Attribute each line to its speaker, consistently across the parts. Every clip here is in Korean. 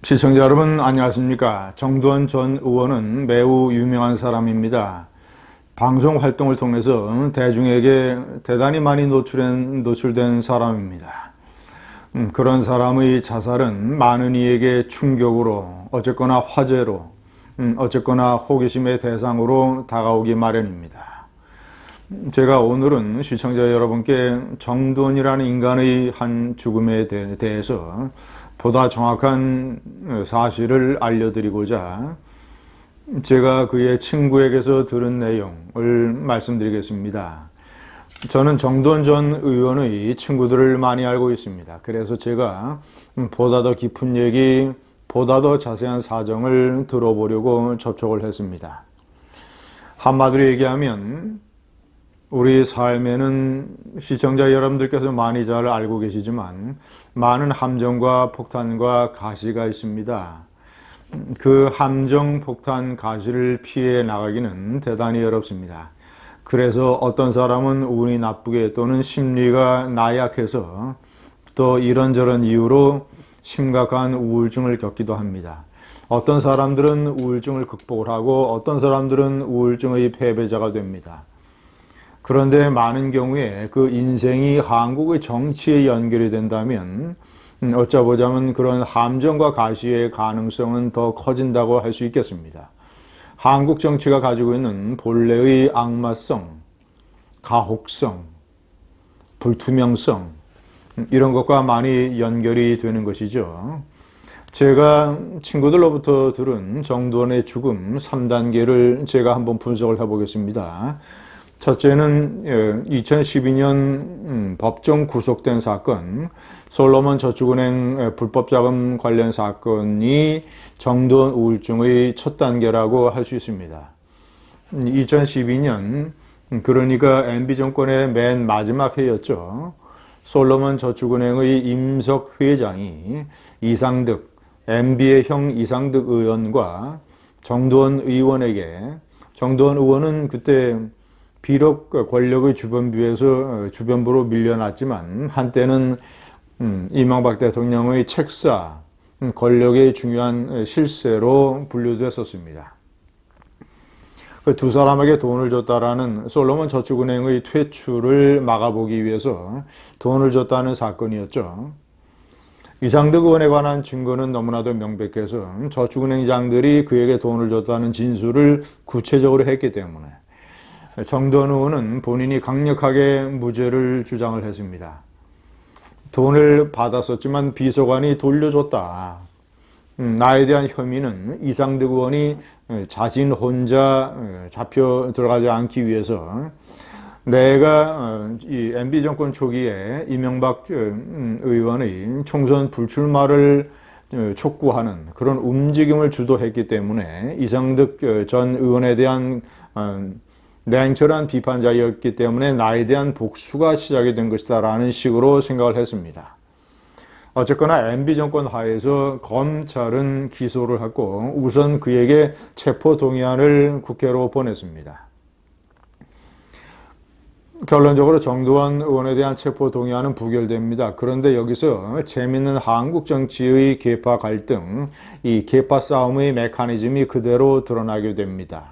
Speaker 1: 시청자 여러분 안녕하십니까. 정두원 전 의원은 매우 유명한 사람입니다. 방송 활동을 통해서 대중에게 대단히 많이 노출된 사람입니다. 그런 사람의 자살은 많은 이에게 충격으로, 어쨌거나 화제로, 어쨌거나 호기심의 대상으로 다가오기 마련입니다. 제가 오늘은 시청자 여러분께 정두원이라는 인간의 한 죽음에 대해서 보다 정확한 사실을 알려드리고자 제가 그의 친구에게서 들은 내용을 말씀드리겠습니다. 저는 정두원 전 의원의 친구들을 많이 알고 있습니다. 그래서 제가 보다 더 깊은 얘기, 보다 더 자세한 사정을 들어보려고 접촉을 했습니다. 한마디로 얘기하면 우리 삶에는 시청자 여러분들께서 많이 잘 알고 계시지만 많은 함정과 폭탄과 가시가 있습니다. 그 함정, 폭탄, 가시를 피해 나가기는 대단히 어렵습니다. 그래서 어떤 사람은 운이 나쁘게 또는 심리가 나약해서 또 이런저런 이유로 심각한 우울증을 겪기도 합니다. 어떤 사람들은 우울증을 극복을 하고 어떤 사람들은 우울증의 패배자가 됩니다. 그런데 많은 경우에 그 인생이 한국의 정치에 연결이 된다면 어쩌보자면 그런 함정과 가시의 가능성은 더 커진다고 할 수 있겠습니다. 한국 정치가 가지고 있는 본래의 악마성, 가혹성, 불투명성 이런 것과 많이 연결이 되는 것이죠. 제가 친구들로부터 들은 정두원의 죽음 3단계를 제가 한번 분석을 해보겠습니다. 첫째는 2012년 법정 구속된 사건, 솔로몬 저축은행 불법자금 관련 사건이 정두원 우울증의 첫 단계라고 할 수 있습니다. 2012년, 그러니까 MB 정권의 맨 마지막 해였죠. 솔로몬 저축은행의 임석 회장이 이상득, MB의 형 이상득 의원과 정두원 의원에게, 정두원 의원은 그때 비록 권력의 주변부로 밀려났지만 한때는 이명박 대통령의 책사, 권력의 중요한 실세로 분류됐었습니다. 그 두 사람에게 돈을 줬다라는 솔로몬 저축은행의 퇴출을 막아보기 위해서 돈을 줬다는 사건이었죠. 이상득 의원에 관한 증거는 너무나도 명백해서 저축은행장들이 그에게 돈을 줬다는 진술을 구체적으로 했기 때문에 정두원 의원은 본인이 강력하게 무죄를 주장을 했습니다. 돈을 받았었지만 비서관이 돌려줬다. 나에 대한 혐의는 이상득 의원이 자신 혼자 잡혀 들어가지 않기 위해서 내가 이 MB 정권 초기에 이명박 의원의 총선 불출마를 촉구하는 그런 움직임을 주도했기 때문에 이상득 전 의원에 대한 냉철한 비판자였기 때문에 나에 대한 복수가 시작이 된 것이다 라는 식으로 생각을 했습니다. 어쨌거나 MB 정권 하에서 검찰은 기소를 했고 우선 그에게 체포동의안을 국회로 보냈습니다. 결론적으로 정두원 의원에 대한 체포동의안은 부결됩니다. 그런데 여기서 재미있는 한국 정치의 계파 갈등, 이 계파 싸움의 메커니즘이 그대로 드러나게 됩니다.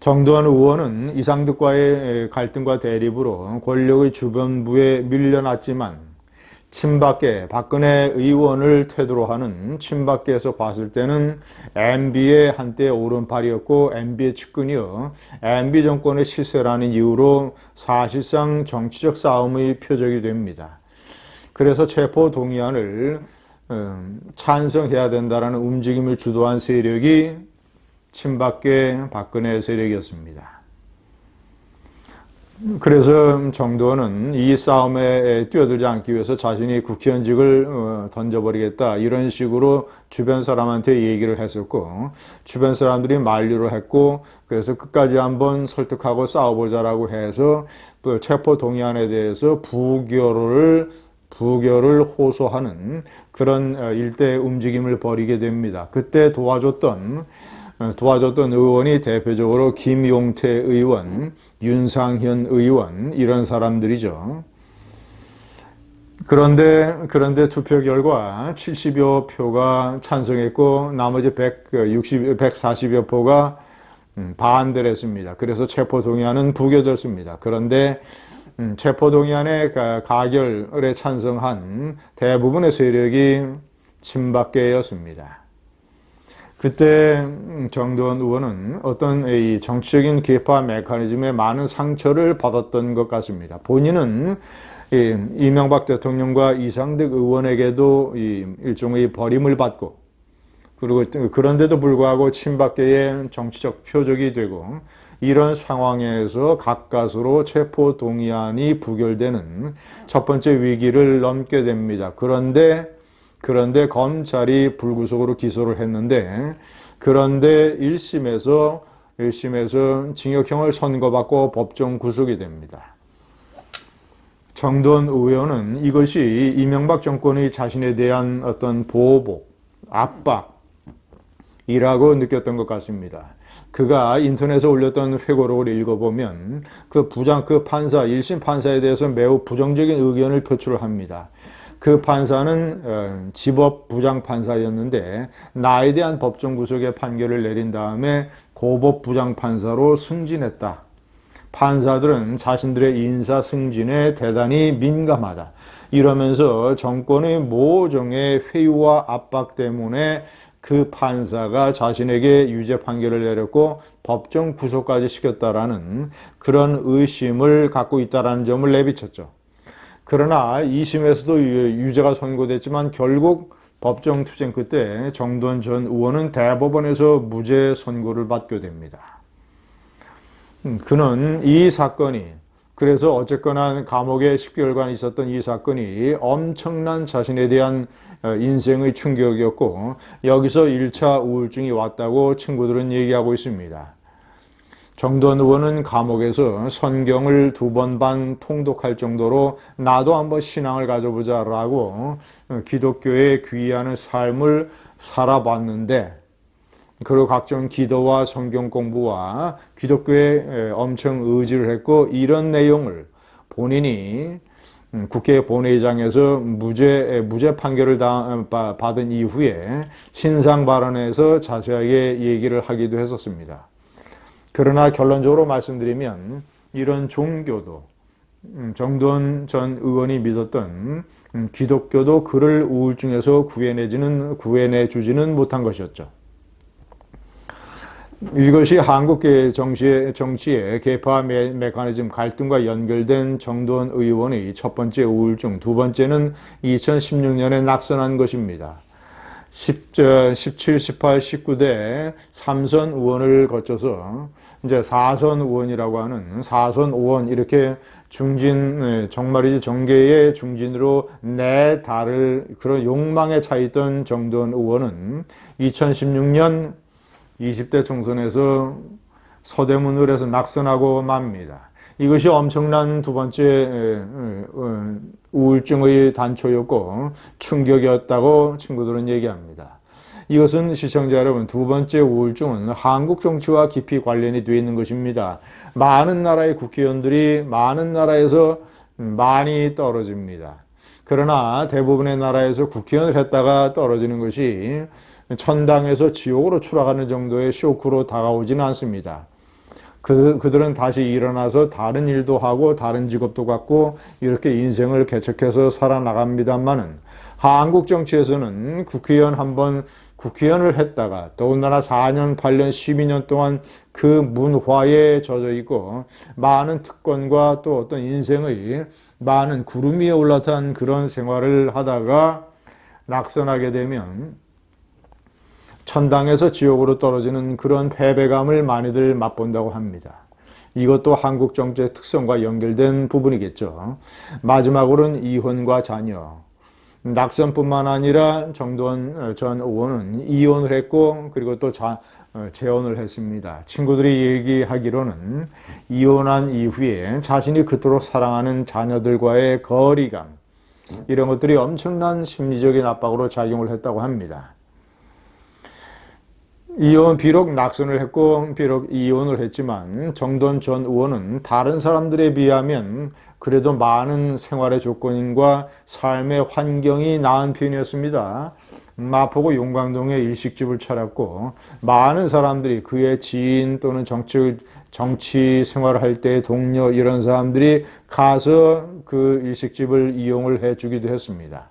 Speaker 1: 정두원 의원은 이상득과의 갈등과 대립으로 권력의 주변부에 밀려났지만 친박계, 박근혜 의원을 태도로 하는 친박계에서 봤을 때는 MB의 한때 오른팔이었고 MB의 측근이요. MB 정권의 실세라는 이유로 사실상 정치적 싸움의 표적이 됩니다. 그래서 체포동의안을 찬성해야 된다라는 움직임을 주도한 세력이 친박계 박근혜 세력이었습니다. 그래서 정두원은 이 싸움에 뛰어들지 않기 위해서 자신이 국회의원직을 던져버리겠다 이런 식으로 주변 사람한테 얘기를 했었고 주변 사람들이 만류를 했고 그래서 끝까지 한번 설득하고 싸워보자라고 해서 그 체포동의안에 대해서 부결을 호소하는 그런 일대 움직임을 벌이게 됩니다. 그때 도와줬던 의원이 대표적으로 김용태 의원, 윤상현 의원 이런 사람들이죠. 그런데 투표 결과 70여 표가 찬성했고 나머지 140여 표가 반대를 했습니다. 그래서 체포동의안은 부결됐습니다. 그런데 체포동의안의 가결에 찬성한 대부분의 세력이 친박계였습니다. 그때 정두원 의원은 어떤 이 정치적인 개파 메커니즘에 많은 상처를 받았던 것 같습니다. 본인은 이명박 대통령과 이상득 의원에게도 일종의 버림을 받고, 그리고 그런데도 불구하고 친박계의 정치적 표적이 되고, 이런 상황에서 가까스로 체포동의안이 부결되는 첫 번째 위기를 넘게 됩니다. 그런데 검찰이 불구속으로 기소를 했는데, 그런데 1심에서 징역형을 선고받고 법정 구속이 됩니다. 정두원 의원은 이것이 이명박 정권이 자신에 대한 어떤 보복, 압박이라고 느꼈던 것 같습니다. 그가 인터넷에 올렸던 회고록을 읽어보면 그 판사, 1심 판사에 대해서 매우 부정적인 의견을 표출을 합니다. 그 판사는 지법 부장판사였는데 나에 대한 법정 구속의 판결을 내린 다음에 고법 부장판사로 승진했다. 판사들은 자신들의 인사 승진에 대단히 민감하다. 이러면서 정권의 모종의 회유와 압박 때문에 그 판사가 자신에게 유죄 판결을 내렸고 법정 구속까지 시켰다라는 그런 의심을 갖고 있다는 점을 내비쳤죠. 그러나 2심에서도 유죄가 선고됐지만 결국 법정 투쟁 끝에 정두원 전 의원은 대법원에서 무죄 선고를 받게 됩니다. 그는 이 사건이, 그래서 어쨌거나 감옥에 10개월간 있었던 이 사건이 엄청난 자신에 대한 인생의 충격이었고, 여기서 1차 우울증이 왔다고 친구들은 얘기하고 있습니다. 정두원 의원은 감옥에서 성경을 2번 반 통독할 정도로 나도 한번 신앙을 가져보자라고 기독교에 귀의하는 삶을 살아봤는데, 그리고 각종 기도와 성경 공부와 기독교에 엄청 의지를 했고, 이런 내용을 본인이 국회 본회의장에서 무죄 판결을 받은 이후에 신상 발언에서 자세하게 얘기를 하기도 했었습니다. 그러나 결론적으로 말씀드리면 이런 종교도, 정두원 전 의원이 믿었던 기독교도 그를 우울증에서 구해내주지는 못한 것이었죠. 이것이 한국 정치의 개파 메커니즘 갈등과 연결된 정두원 의원의 첫 번째 우울증, 두 번째는 2016년에 낙선한 것입니다. 17, 18, 19대 3선 의원을 거쳐서 이제 4선 의원이라고 하는 4선 의원, 이렇게 중진, 정말이지 정계의 중진으로 내다를 그런 욕망에 차 있던 정두원 의원은 2016년 20대 총선에서 서대문을 해서 낙선하고 맙니다. 이것이 엄청난 두 번째 우울증의 단초였고 충격이었다고 친구들은 얘기합니다. 이것은 시청자 여러분, 두 번째 우울증은 한국 정치와 깊이 관련이 되어 있는 것입니다. 많은 나라의 국회의원들이 많은 나라에서 많이 떨어집니다. 그러나 대부분의 나라에서 국회의원을 했다가 떨어지는 것이 천당에서 지옥으로 추락하는 정도의 쇼크로 다가오지는 않습니다. 그들은 다시 일어나서 다른 일도 하고 다른 직업도 갖고 이렇게 인생을 개척해서 살아나갑니다만은, 한국 정치에서는 국회의원을 했다가 더군다나 4년, 8년, 12년 동안 그 문화에 젖어 있고 많은 특권과 또 어떤 인생의 많은 구름 위에 올라탄 그런 생활을 하다가 낙선하게 되면 천당에서 지옥으로 떨어지는 그런 패배감을 많이들 맛본다고 합니다. 이것도 한국 정치의 특성과 연결된 부분이겠죠. 마지막으로는 이혼과 자녀. 낙선뿐만 아니라 정두원 전 의원은 이혼을 했고 그리고 또 재혼을 했습니다. 친구들이 얘기하기로는 이혼한 이후에 자신이 그토록 사랑하는 자녀들과의 거리감, 이런 것들이 엄청난 심리적인 압박으로 작용을 했다고 합니다. 비록 낙선을 했고 비록 이혼을 했지만 정두원 전 의원은 다른 사람들에 비하면 그래도 많은 생활의 조건과 삶의 환경이 나은 편이었습니다. 마포구 용광동에 일식집을 차렸고 많은 사람들이 그의 지인 또는 정치 생활을 할 때 동료 이런 사람들이 가서 그 일식집을 이용을 해주기도 했습니다.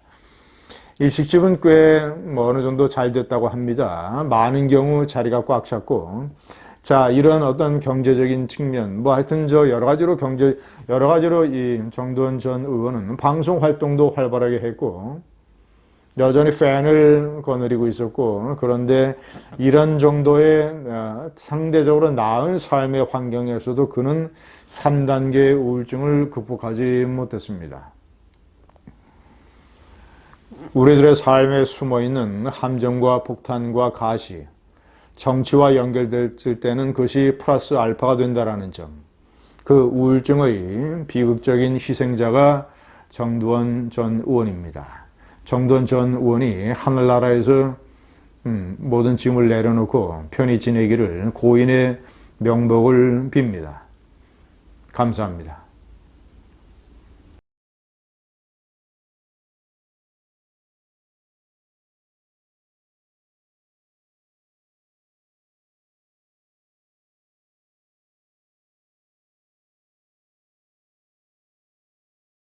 Speaker 1: 일식집은 꽤 어느 정도 잘 됐다고 합니다. 많은 경우 자리가 꽉 찼고, 자, 이런 어떤 경제적인 측면, 하여튼 여러 가지로 이 정두원 전 의원은 방송 활동도 활발하게 했고, 여전히 팬을 거느리고 있었고, 그런데 이런 정도의 상대적으로 나은 삶의 환경에서도 그는 3단계 우울증을 극복하지 못했습니다. 우리들의 삶에 숨어있는 함정과 폭탄과 가시, 정치와 연결될 때는 그것이 플러스 알파가 된다는 점. 그 우울증의 비극적인 희생자가 정두원 전 의원입니다. 정두원 전 의원이 하늘나라에서 모든 짐을 내려놓고 편히 지내기를 고인의 명복을 빕니다. 감사합니다.